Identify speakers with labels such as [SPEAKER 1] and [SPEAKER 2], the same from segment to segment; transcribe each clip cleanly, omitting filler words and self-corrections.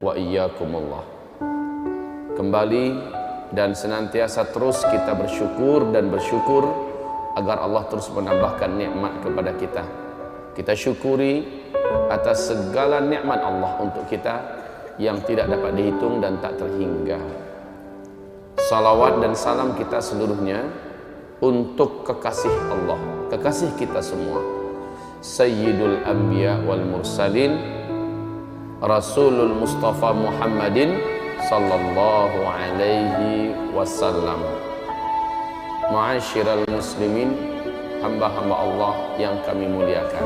[SPEAKER 1] wa iyyakumullah. Kembali dan senantiasa terus kita bersyukur dan bersyukur agar Allah terus menambahkan nikmat kepada kita. Kita syukuri atas segala nikmat Allah untuk kita yang tidak dapat dihitung dan tak terhingga. Salawat dan salam kita seluruhnya untuk kekasih Allah, kekasih kita semua, Sayyidul Anbiya wal Mursalin, Rasulul Mustafa Muhammadin sallallahu alaihi wasallam. Ma'asyiral muslimin, hamba-hamba Allah yang kami muliakan,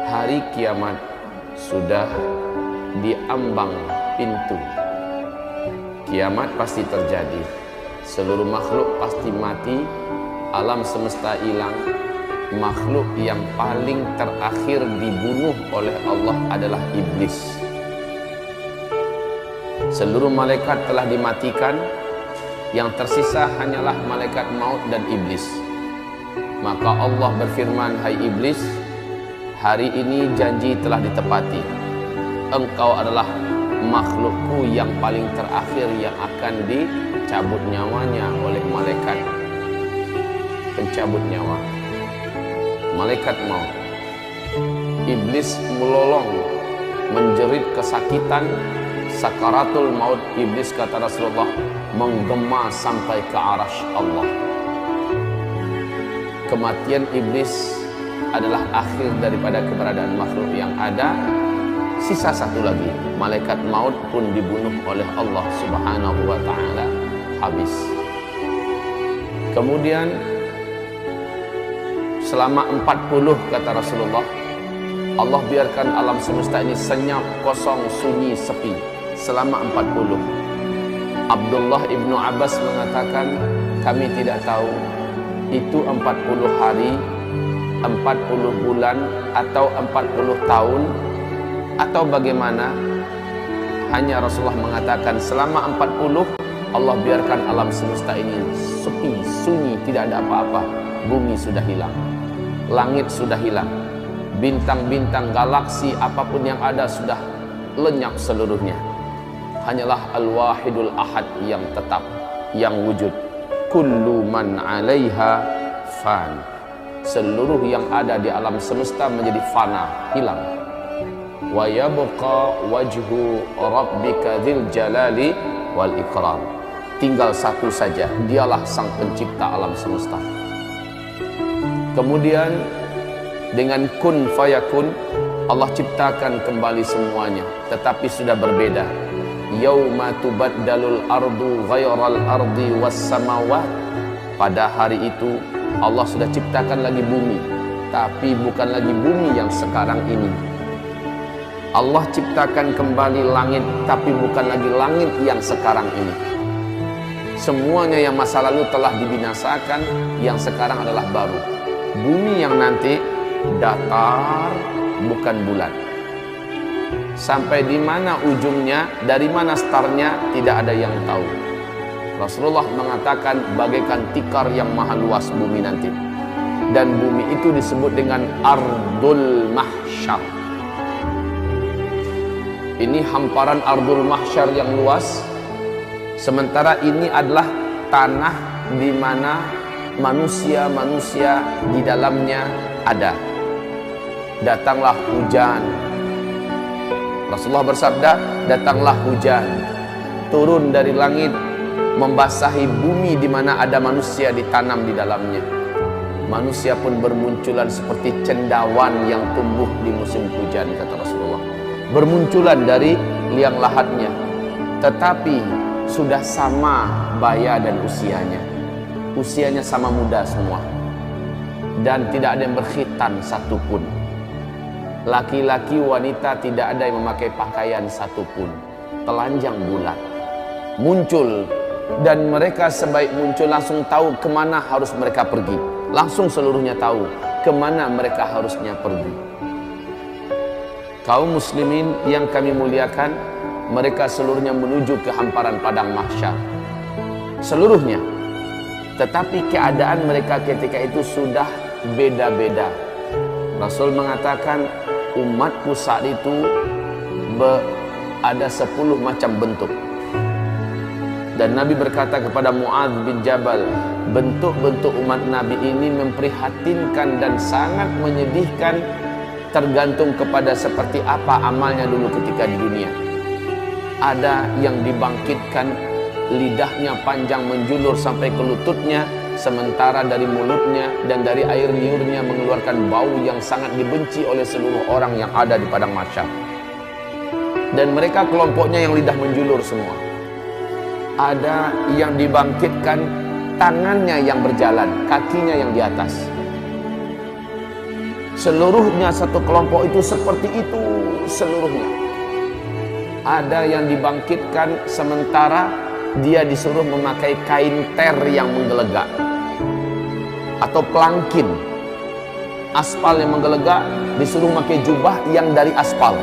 [SPEAKER 1] hari kiamat sudah diambang pintu. Kiamat pasti terjadi, seluruh makhluk pasti mati, alam semesta hilang. Makhluk yang paling terakhir dibunuh oleh Allah adalah iblis. Seluruh malaikat telah dimatikan, yang tersisa hanyalah malaikat maut dan iblis. Maka Allah berfirman, hai iblis, hari ini janji telah ditepati. Engkau adalah makhlukku yang paling terakhir yang akan dicabut nyawanya oleh malaikat pencabut nyawa, malaikat maut. Iblis melolong, menjerit kesakitan, sakaratul maut. Iblis, kata Rasulullah, menggema sampai ke arasy Allah. Kematian iblis adalah akhir daripada keberadaan makhluk yang ada. Sisa satu lagi, malaikat maut pun dibunuh oleh Allah Subhanahu wa ta'ala, habis. Kemudian selama 40, kata Rasulullah, Allah biarkan alam semesta ini senyap, kosong, sunyi, sepi selama 40. Abdullah ibnu Abbas mengatakan, kami tidak tahu itu 40 hari, 40 bulan, atau 40 tahun, atau bagaimana. Hanya Rasulullah mengatakan selama 40 Allah biarkan alam semesta ini sepi, sunyi, tidak ada apa-apa. Bumi sudah hilang, langit sudah hilang, bintang-bintang, galaksi, apapun yang ada sudah lenyap seluruhnya. Hanyalah Al-Wahidul Ahad yang tetap, yang wujud. Kullu man 'alaiha fan. Seluruh yang ada di alam semesta menjadi fana, hilang. Wa yabqa wajhu rabbika dzil jalali wal ikram. Tinggal satu saja, dialah sang pencipta alam semesta. Kemudian dengan kun fayakun, Allah ciptakan kembali semuanya, tetapi sudah berbeda. Yauma tubaddalul ardu ghairal ardi was samawat. Pada hari itu Allah sudah ciptakan lagi bumi, tapi bukan lagi bumi yang sekarang ini. Allah ciptakan kembali langit, tapi bukan lagi langit yang sekarang ini. Semuanya yang masa lalu telah dibinasakan, yang sekarang adalah baru. Bumi yang nanti datar, bukan bulat. Sampai di mana ujungnya, dari mana startnya, tidak ada yang tahu. Rasulullah mengatakan bagaikan tikar yang maha luas bumi nanti. Dan bumi itu disebut dengan Ardul Mahsyar. Ini hamparan Ardul Mahsyar yang luas. Sementara ini adalah tanah di mana manusia-manusia di dalamnya ada. Datanglah hujan. Rasulullah bersabda, datanglah hujan, turun dari langit, membasahi bumi di mana ada manusia ditanam di dalamnya. Manusia pun bermunculan seperti cendawan yang tumbuh di musim hujan, kata Rasulullah. Bermunculan dari liang lahatnya, tetapi sudah sama baya dan usianya. Usianya sama muda semua, dan tidak ada yang berkhitan satupun. Laki-laki, wanita, tidak ada yang memakai pakaian satupun. Telanjang bulat muncul, dan mereka sebaik muncul langsung tahu kemana harus mereka pergi. Langsung seluruhnya tahu kemana mereka harusnya pergi. Kaum muslimin yang kami muliakan, mereka seluruhnya menuju ke hamparan padang mahsyar, seluruhnya. Tetapi keadaan mereka ketika itu sudah beda-beda. Rasul mengatakan, umatku saat itu ada 10 macam bentuk. Dan Nabi berkata kepada Mu'adz bin Jabal, bentuk-bentuk umat Nabi ini memprihatinkan dan sangat menyedihkan, tergantung kepada seperti apa amalnya dulu ketika di dunia. Ada yang dibangkitkan lidahnya panjang menjulur sampai ke lututnya, sementara dari mulutnya dan dari air liurnya mengeluarkan bau yang sangat dibenci oleh seluruh orang yang ada di padang mahsyar. Dan mereka kelompoknya yang lidah menjulur semua. Ada yang dibangkitkan tangannya yang berjalan, kakinya yang di atas. Seluruhnya satu kelompok itu seperti itu seluruhnya. Ada yang dibangkitkan sementara dia disuruh memakai kain ter yang menggelegak atau pelangkin. Aspal yang menggelegak, disuruh memakai jubah yang dari aspal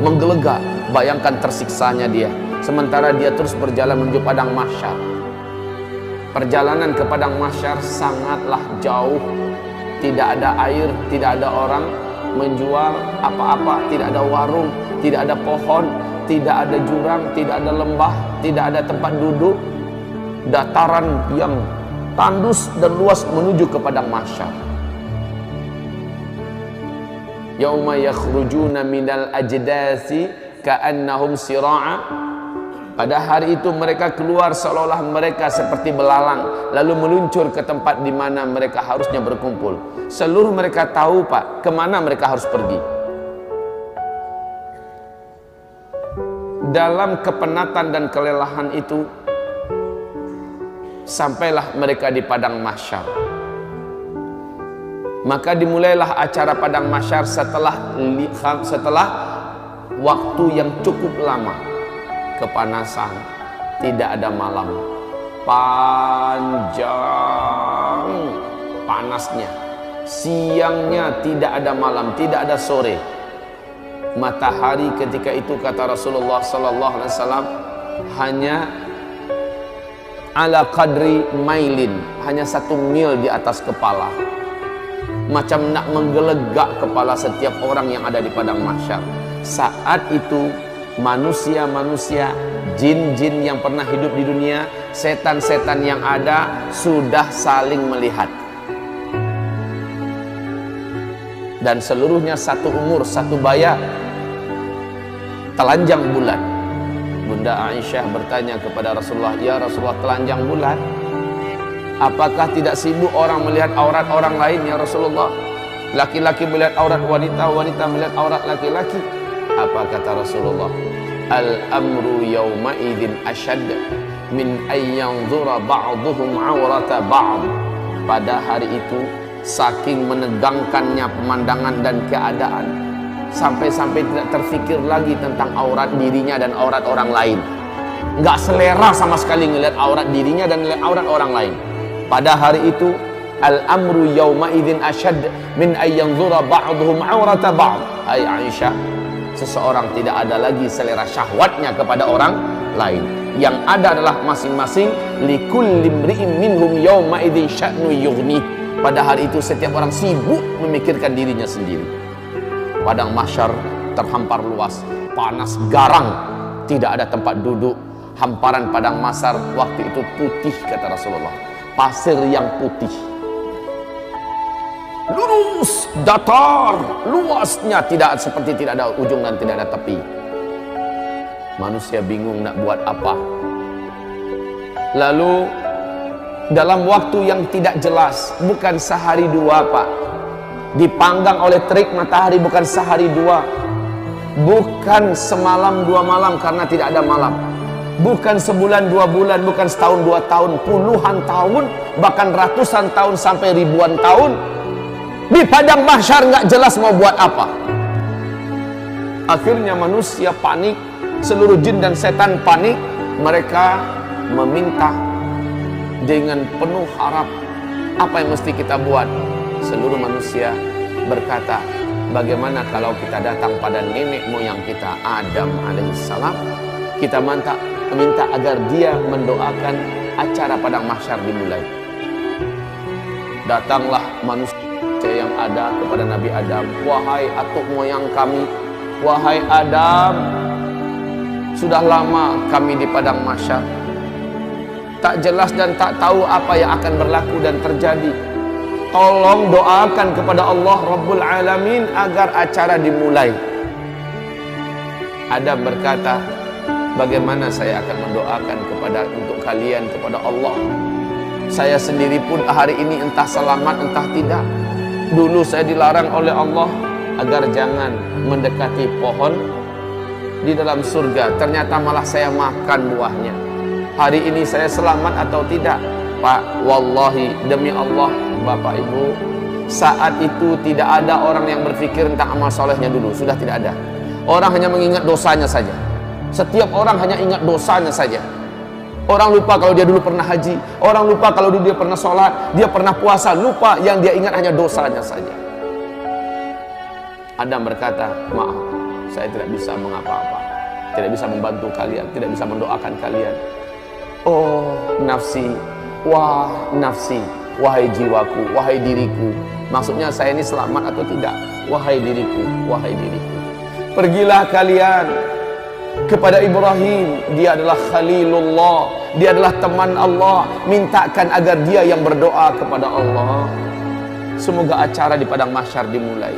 [SPEAKER 1] menggelegak. Bayangkan tersiksanya dia, sementara dia terus berjalan menuju padang mahsyar. Perjalanan ke padang mahsyar sangatlah jauh. Tidak ada air, tidak ada orang menjual apa-apa, tidak ada warung, tidak ada pohon, tidak ada jurang, tidak ada lembah, tidak ada tempat duduk. Dataran yang tandus dan luas menuju ke padang mahsyar. Yauma yakhrujuna minal ajdasi ka'annahum sira'a. Pada hari itu mereka keluar seolah-olah mereka seperti belalang, lalu meluncur ke tempat di mana mereka harusnya berkumpul. Seluruh mereka tahu, Pak, kemana mereka harus pergi. Dalam kepenatan dan kelelahan itu, sampailah mereka di padang mahsyar. Maka dimulailah acara padang mahsyar setelah waktu yang cukup lama. Kepanasan, tidak ada malam, panjang panasnya. Siangnya tidak ada malam, tidak ada sore. Matahari ketika itu, kata Rasulullah sallallahu alaihi wasallam, hanya ala qadri mailin, hanya 1 mil di atas kepala. Macam nak menggelegak kepala setiap orang yang ada di padang mahsyar. Saat itu manusia-manusia, jin-jin yang pernah hidup di dunia, setan-setan yang ada sudah saling melihat. Dan seluruhnya satu umur, satu baya. Telanjang bulan. Bunda Aisyah bertanya kepada Rasulullah, "Ya Rasulullah, telanjang bulan, apakah tidak sibuk orang melihat aurat orang lain ya Rasulullah? Laki-laki melihat aurat wanita, wanita melihat aurat laki-laki." Apa kata Rasulullah? Al-amru yawma idzin ashad min ayyanzura ba'duhum aurata ba'd. Pada hari itu saking menegangkannya pemandangan dan keadaan, sampai-sampai tidak terfikir lagi tentang aurat dirinya dan aurat orang lain. Enggak selera sama sekali ngelihat aurat dirinya dan ngelihat aurat orang lain. Pada hari itu al-amru yawma idzin ashad min ayyanzura ba'duhum aurata ba'd. Hai Aisyah, seseorang tidak ada lagi selera syahwatnya kepada orang lain. Yang ada adalah masing-masing likulli imri'in minhum yawma idzin sya'nu yughni. Pada hari itu setiap orang sibuk memikirkan dirinya sendiri. Padang mahsyar terhampar luas, panas garang, tidak ada tempat duduk. Hamparan padang mahsyar waktu itu putih, kata Rasulullah, pasir yang putih, lurus, datar, luasnya tidak seperti tidak ada ujung dan tidak ada tepi. Manusia bingung nak buat apa. Lalu dalam waktu yang tidak jelas, bukan sehari dua, Pak, dipanggang oleh terik matahari, bukan sehari dua, bukan semalam dua malam karena tidak ada malam, bukan sebulan dua bulan, bukan setahun dua tahun, puluhan tahun, bahkan ratusan tahun sampai ribuan tahun. Di padang mahsyar nggak jelas mau buat apa. Akhirnya manusia panik, seluruh jin dan setan panik. Mereka meminta dengan penuh harap, apa yang mesti kita buat? Seluruh manusia berkata, bagaimana kalau kita datang pada nenek moyang kita, Adam alaihissalam, kita minta agar dia mendoakan acara padang mahsyar dimulai. Datanglah manusia yang ada kepada Nabi Adam. Wahai atuk moyang kami, wahai Adam, Sudah lama kami di padang mahsyar, tak jelas dan tak tahu apa yang akan berlaku dan terjadi. Tolong doakan kepada Allah Rabbul Alamin agar acara dimulai. Adam berkata, bagaimana saya akan mendoakan untuk kalian kepada Allah? Saya sendiri pun hari ini entah selamat entah tidak. Dulu saya dilarang oleh Allah agar jangan mendekati pohon di dalam surga, ternyata malah saya makan buahnya. Hari ini saya selamat atau tidak? Pak, wallahi demi Allah, Bapak Ibu, saat itu tidak ada orang yang berpikir tentang amal solehnya dulu. Sudah tidak ada. Orang hanya mengingat dosanya saja. Setiap orang hanya ingat dosanya saja. Orang lupa kalau dia dulu pernah haji. Orang lupa kalau dulu dia pernah sholat, dia pernah puasa. Lupa, yang dia ingat hanya dosanya saja. Adam berkata, maaf, saya tidak bisa mengapa-apa, tidak bisa membantu kalian, tidak bisa mendoakan kalian. Oh nafsi, wah nafsi, wahai jiwaku, wahai diriku. Maksudnya saya ini selamat atau tidak? Wahai diriku, wahai diriku. Pergilah kalian kepada Ibrahim, dia adalah Khalilullah, dia adalah teman Allah. Mintakan agar dia yang berdoa kepada Allah. Semoga acara di padang mahsyar dimulai.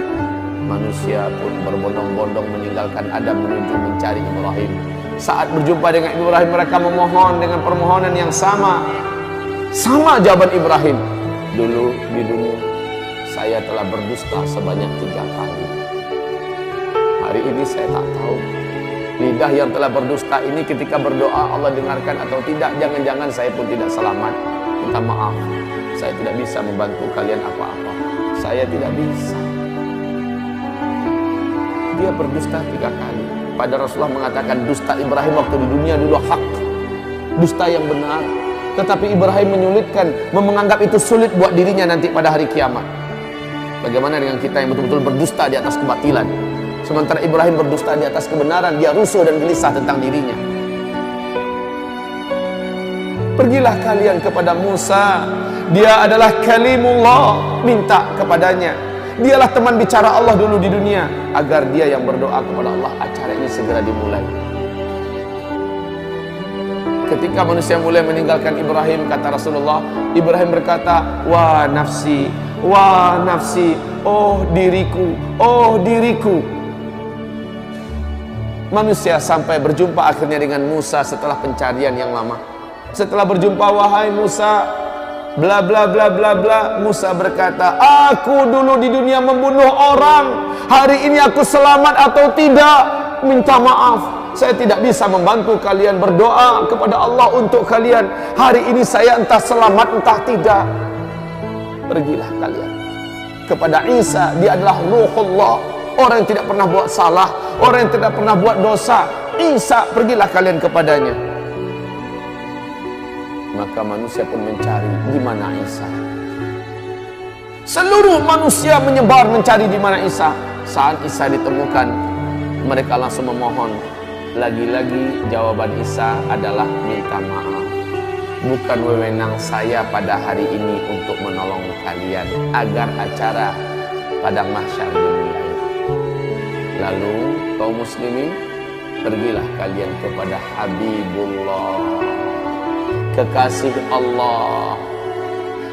[SPEAKER 1] Manusia pun berbondong-bondong meninggalkan Adam menuju mencari Ibrahim. Saat berjumpa dengan Ibrahim, mereka memohon dengan permohonan yang sama. Sama jawaban Ibrahim. Dulu di dunia saya telah berdusta sebanyak 3 kali. Hari ini saya tak tahu lidah yang telah berdusta ini ketika berdoa Allah dengarkan atau tidak. Jangan-jangan saya pun tidak selamat. Minta maaf, saya tidak bisa membantu kalian apa-apa. Saya tidak bisa. Dia berdusta 3 kali. Pada Rasulullah mengatakan dusta Ibrahim waktu di dunia dulu hak, dusta yang benar. Tetapi Ibrahim menyulitkan, menganggap itu sulit buat dirinya nanti pada hari kiamat. Bagaimana dengan kita yang betul-betul berdusta di atas kebatilan? Sementara Ibrahim berdusta di atas kebenaran, dia rusuh dan gelisah tentang dirinya. Pergilah kalian kepada Musa, dia adalah kalimullah, minta kepadanya. Dialah teman bicara Allah dulu di dunia, agar dia yang berdoa kepada Allah, acara ini segera dimulai. Ketika manusia mulai meninggalkan Ibrahim, kata Rasulullah, Ibrahim berkata, wah nafsi, oh diriku, oh diriku. Manusia sampai berjumpa akhirnya dengan Musa setelah pencarian yang lama. Setelah berjumpa, wahai Musa, bla bla bla bla bla. Musa berkata, aku dulu di dunia membunuh orang, hari ini aku selamat atau tidak? Minta maaf, saya tidak bisa membantu kalian. Berdoa kepada Allah untuk kalian. Hari ini saya entah selamat entah tidak. Pergilah kalian kepada Isa, dia adalah Ruhullah, orang yang tidak pernah buat salah, orang yang tidak pernah buat dosa. Isa, pergilah kalian kepadanya. Maka manusia pun mencari di mana Isa. Seluruh manusia menyebar mencari di mana Isa. Saat Isa ditemukan, mereka langsung memohon. Lagi-lagi jawaban Isa adalah minta maaf. Bukan wewenang saya pada hari ini untuk menolong kalian agar acara padang mahsyar dimulai. Lalu kaum muslimin, pergilah kalian kepada Habibullah, kekasih Allah,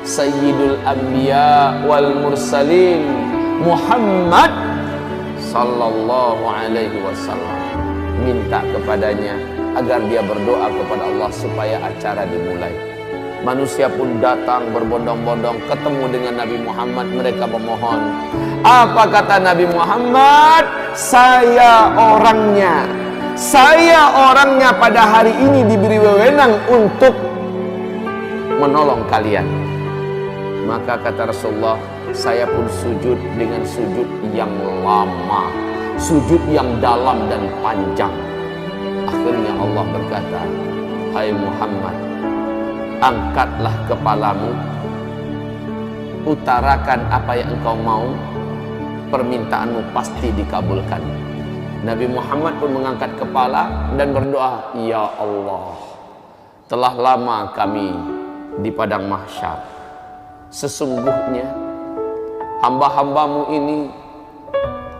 [SPEAKER 1] Sayyidul Anbiya wal Mursalin, Muhammad sallallahu alaihi wasallam. Minta kepadanya agar dia berdoa kepada Allah supaya acara dimulai. Manusia pun datang berbondong-bondong ketemu dengan Nabi Muhammad. Mereka memohon. Apa kata Nabi Muhammad? Saya orangnya. Saya orangnya pada hari ini diberi wewenang untuk menolong kalian. Maka kata Rasulullah, saya pun sujud dengan sujud yang lama, sujud yang dalam dan panjang. Akhirnya Allah berkata, hai Muhammad, angkatlah kepalamu, utarakan apa yang engkau mau, permintaanmu pasti dikabulkan. Nabi Muhammad pun mengangkat kepala dan berdoa, ya Allah, telah lama kami di padang mahsyar. Sesungguhnya hamba-hambamu ini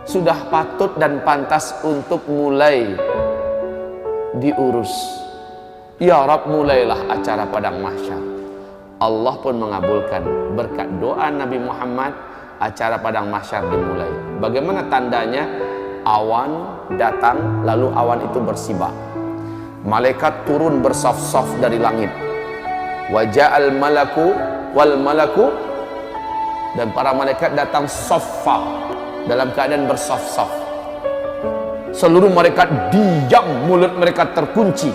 [SPEAKER 1] sudah patut dan pantas untuk mulai diurus. Ya Rab, mulailah acara padang mahsyar. Allah pun mengabulkan berkat doa Nabi Muhammad. Acara padang mahsyar dimulai. Bagaimana tandanya? Awan datang, lalu awan itu bersibak. Malaikat turun bersaf-saf dari langit. Waja'al malaku wal malaku, dan para malaikat datang saffa, dalam keadaan bersaf-saf. Seluruh malaikat diam, mulut mereka terkunci,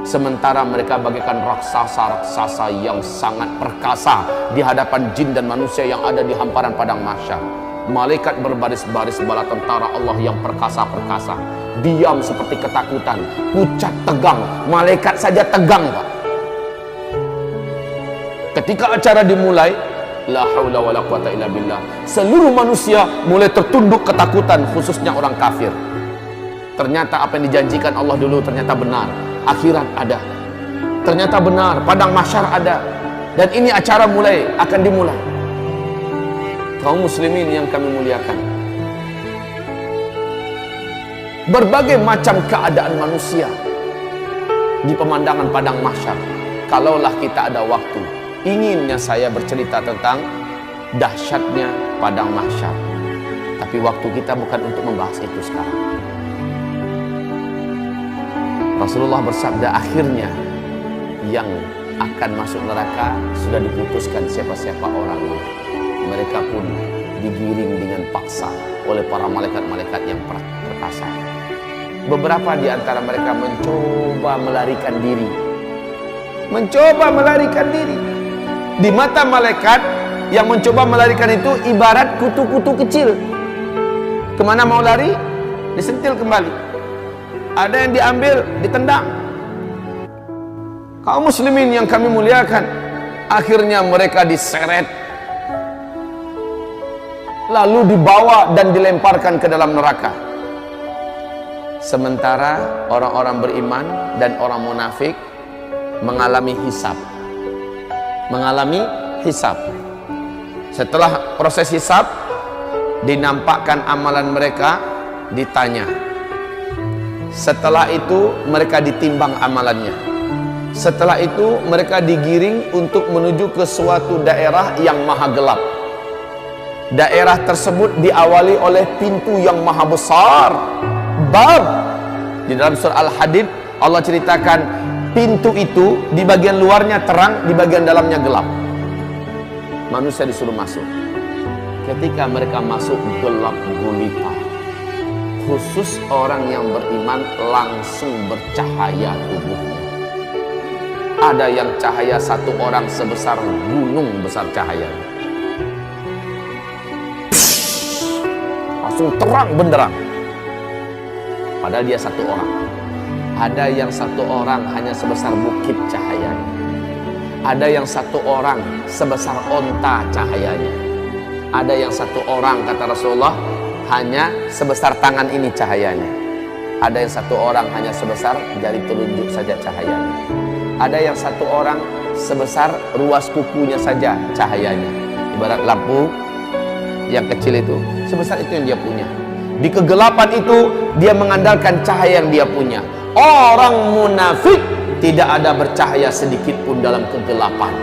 [SPEAKER 1] sementara mereka bagaikan raksasa-raksasa yang sangat perkasa di hadapan jin dan manusia yang ada di hamparan padang mahsyar. Malaikat berbaris-baris bala tentara Allah yang perkasa-perkasa, diam seperti ketakutan, pucat tegang. Malaikat saja tegang, Pak. Ketika acara dimulai, la haula wala quwata illa billah, seluruh manusia mulai tertunduk ketakutan, khususnya orang kafir. Ternyata apa yang dijanjikan Allah dulu ternyata benar. Akhirat ada, ternyata benar, padang mahsyar ada, dan ini acara akan dimulai. Kaum muslimin yang kami muliakan, berbagai macam keadaan manusia di pemandangan padang mahsyar. Kalaulah kita ada waktu, inginnya saya bercerita tentang dahsyatnya padang mahsyar, tapi waktu kita bukan untuk membahas itu sekarang. Rasulullah bersabda, akhirnya yang akan masuk neraka sudah diputuskan siapa-siapa orangnya. Mereka pun digiring dengan paksa oleh para malaikat-malaikat yang perkasa. Beberapa di antara mereka mencoba melarikan diri. Di mata malaikat yang mencoba melarikan itu ibarat kutu-kutu kecil. Kemana mau lari? Disentil kembali. Ada yang diambil, ditendang. Kaum muslimin yang kami muliakan, akhirnya mereka diseret, lalu dibawa dan dilemparkan ke dalam neraka. Sementara orang-orang beriman dan orang munafik mengalami hisab. Setelah proses hisab, dinampakkan amalan mereka, ditanya. Setelah itu mereka ditimbang amalannya. Setelah itu mereka digiring untuk menuju ke suatu daerah yang maha gelap. Daerah tersebut diawali oleh pintu yang maha besar, bab. Di dalam surah Al-Hadid Allah ceritakan pintu itu di bagian luarnya terang, di bagian dalamnya gelap. Manusia disuruh masuk. Ketika mereka masuk, gelap gulita. Khusus orang yang beriman langsung bercahaya tubuhnya. Ada yang cahaya satu orang sebesar gunung besar cahayanya. Langsung terang benderang. Padahal dia satu orang. Ada yang satu orang hanya sebesar bukit cahayanya. Ada yang satu orang sebesar onta cahayanya. Ada yang satu orang, kata Rasulullah, hanya sebesar tangan ini cahayanya. Ada yang satu orang hanya sebesar jari telunjuk saja cahayanya. Ada yang satu orang sebesar ruas kukunya saja cahayanya. Ibarat lampu yang kecil itu, sebesar itu yang dia punya. Di kegelapan itu dia mengandalkan cahaya yang dia punya. Orang munafik tidak ada bercahaya sedikit pun dalam kegelapan.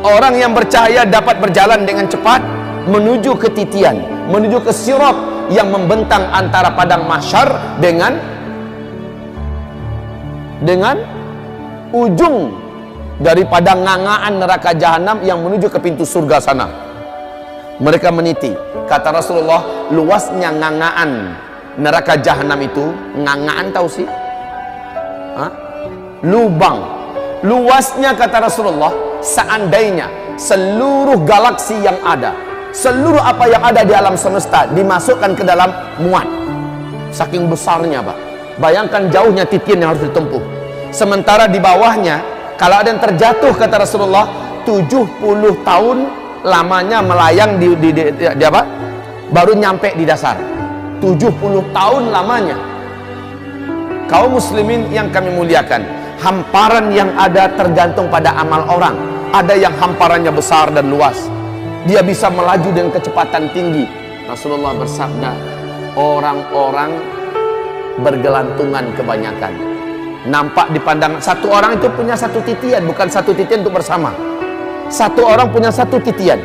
[SPEAKER 1] Orang yang bercahaya dapat berjalan dengan cepat menuju ke titian, menuju ke sirat yang membentang antara padang mahsyar dengan ujung daripada ngangaan neraka jahanam yang menuju ke pintu surga sana. Mereka meniti. Kata Rasulullah, luasnya ngangaan neraka jahanam itu, ngangaan tahu sih? Lubang. Luasnya, kata Rasulullah, seandainya seluruh galaksi yang ada, seluruh apa yang ada di alam semesta dimasukkan ke dalam muat, saking besarnya, Pak. Bayangkan jauhnya titian yang harus ditempuh. Sementara di bawahnya, kalau ada yang terjatuh, kata Rasulullah, 70 tahun lamanya melayang di apa? Baru nyampe di dasar. 70 tahun lamanya. Kaum muslimin yang kami muliakan, hamparan yang ada tergantung pada amal orang. Ada yang hamparannya besar dan luas, dia bisa melaju dengan kecepatan tinggi. Rasulullah bersabda, orang-orang bergelantungan kebanyakan. Nampak dipandang, satu orang itu punya satu titian, bukan satu titian untuk bersama. Satu orang punya satu titian.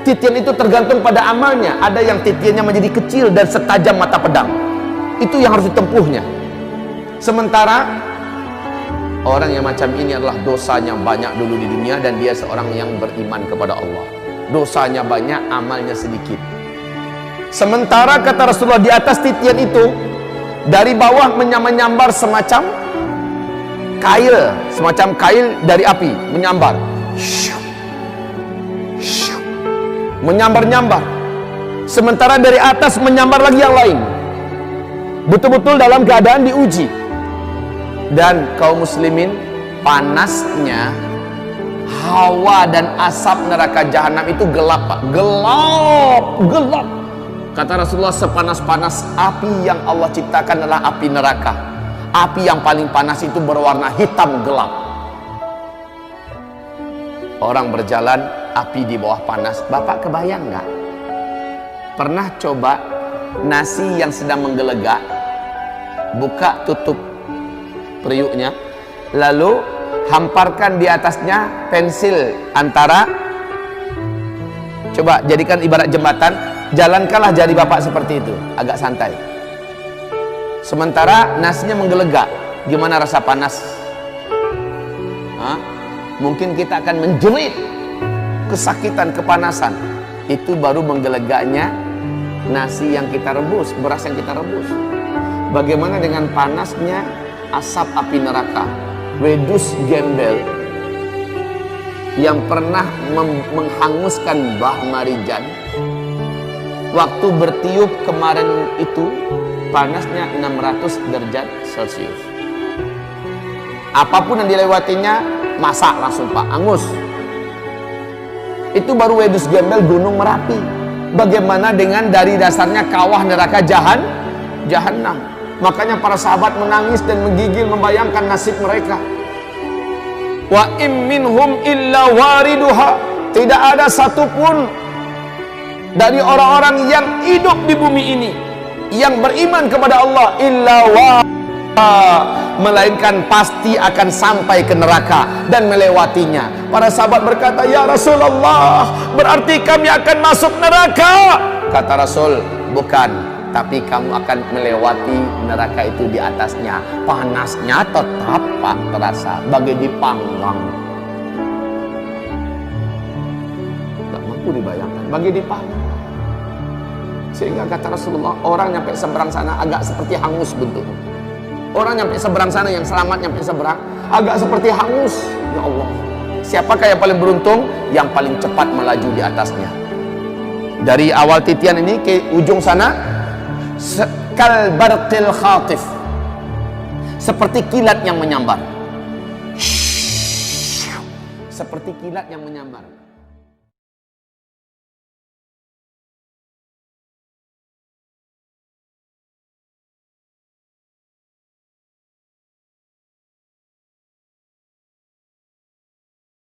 [SPEAKER 1] Titian itu tergantung pada amalnya. Ada yang titiannya menjadi kecil dan setajam mata pedang. Itu yang harus ditempuhnya. Sementara orang yang macam ini adalah dosanya banyak dulu di dunia dan dia seorang yang beriman kepada Allah. Dosanya banyak, amalnya sedikit. Sementara kata Rasulullah, di atas titian itu dari bawah menyambar semacam kail dari api, menyambar. Menyambar-nyambar. Sementara dari atas menyambar lagi yang lain. Betul-betul dalam keadaan diuji. Dan kaum muslimin, panasnya hawa dan asap neraka jahanam itu gelap, Pak. Gelap. Kata Rasulullah, sepanas-panas api yang Allah ciptakan adalah api neraka. Api yang paling panas itu berwarna hitam gelap. Orang berjalan, api di bawah panas. Bapak kebayang nggak? Pernah coba nasi yang sedang menggelegak, buka tutup periuknya, lalu hamparkan di atasnya pensil antara, coba jadikan ibarat jembatan, jalankanlah jari bapak seperti itu, agak santai. Sementara nasinya menggelegak, gimana rasa panas? Mungkin kita akan menjerit, kesakitan, kepanasan. Itu baru menggelegaknya nasi yang kita rebus, beras yang kita rebus. Bagaimana dengan panasnya asap api neraka? Wedus Gembel yang pernah menghanguskan Bah Marijan, waktu bertiup kemarin itu panasnya 600 derajat Celcius. Apapun yang dilewatinya masak langsung, Pak, angus. Itu baru Wedus Gembel Gunung Merapi. Bagaimana dengan dari dasarnya kawah neraka jahanam? Makanya para sahabat menangis dan menggigil membayangkan nasib mereka. Wa im minhum illa wariduha. Tidak ada satupun dari orang-orang yang hidup di bumi ini yang beriman kepada Allah illa melainkan pasti akan sampai ke neraka dan melewatinya. Para sahabat berkata, "Ya Rasulullah, berarti kami akan masuk neraka?" Kata Rasul, "Bukan, tapi kamu akan melewati neraka itu di atasnya. Panasnya tetap, Pak, terasa bagai dipanggang." Tak mampu dibayangkan, bagai dipanggang. Sehingga kata Rasulullah, orang nyampe seberang sana agak seperti hangus bentuknya. Orang nyampe seberang sana, yang selamat nyampe seberang, agak seperti hangus. Ya Allah, siapakah yang paling beruntung? Yang paling cepat melaju di atasnya. Dari awal titian ini ke ujung sana, kal barqil khatif, seperti kilat yang menyambar. Seperti kilat yang menyambar.